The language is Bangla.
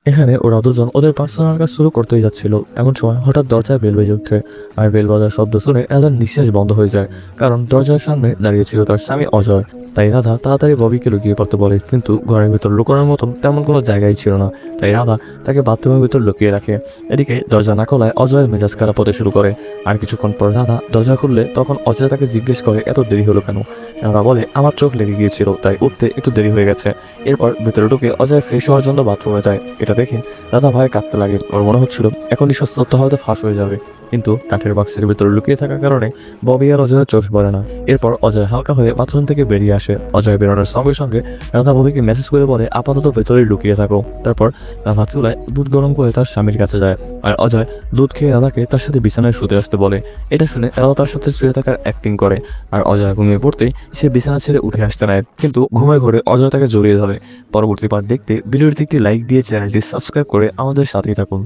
এখানে ওরা দুজন ওদের পার্সোনাল কাজ শুরু করতেই যাচ্ছিল। এমন সময় হঠাৎ দরজায় বেল বেজে ওঠে। আর বেল বাজার শব্দ শুনে রাধার নিঃশ্বাস বন্ধ হয়ে যায়, কারণ দরজার সামনে দাঁড়িয়েছিল তার স্বামী অজয়। তাই রাধা তাড়াতাড়ি ববিকে লুকিয়ে পড়তে বলে, কিন্তু ঘরের ভিতর লুকানোর মতন তেমন কোনো জায়গায় ছিল না। তাই রাধা তাকে বাথরুমের ভিতর লুকিয়ে রাখে। এদিকে দরজা না খোলায় অজয়ের মেজাজ খারাপ হতে শুরু করে। আর কিছুক্ষণ পর রাধা দরজা খুললে তখন অজয় তাকে জিজ্ঞেস করে এত দেরি হলো কেন। রাধা বলে, আমার চোখ লেগে গিয়েছিল তাই উঠতে একটু দেরি হয়ে গেছে। এরপর ভেতরে ঢুকে অজয় ফ্রেশ হওয়ার জন্য বাথরুমে যায়। এটা দেখে রাধা ভয়ে কাঁদতে লাগে। ওর মনে হচ্ছিল এখনই সত্যতা হয়তো ফাঁস হয়ে যাবে, কিন্তু কাঠের বাক্সের ভিতরে লুকিয়ে থাকার কারণে ববি আর অজয়ের চোখে পড়ে না। এরপর অজয় হালকা হয়ে বাথরুম থেকে বেরিয়ে আসে। অজয় বেরোনোর সঙ্গে সঙ্গে রাধা ববিকে মেসেজ করে বলে আপাতত ভেতরেই লুকিয়ে থাকো। তারপর রাধা চুলায় দুধ গরম করে তার স্বামীর কাছে যায়। আর অজয় দুধ খেয়ে রাধাকে তার সাথে বিছানায় শুতে আসতে বলে। এটা শুনে রাধা তার সাথে শুয়ে থাকার অ্যাক্টিং করে। আর অজয় ঘুমিয়ে পড়তেই সে বিছানা ছেড়ে উঠে আসতে নেয়, কিন্তু ঘুমের ঘরে অজয় তাকে জড়িয়ে ধরে। পরবর্তী পার্ট দেখতে ভিডিওটিতে একটি লাইক দিয়ে চ্যানেলটি সাবস্ক্রাইব করে আমাদের সাথেই থাকুন।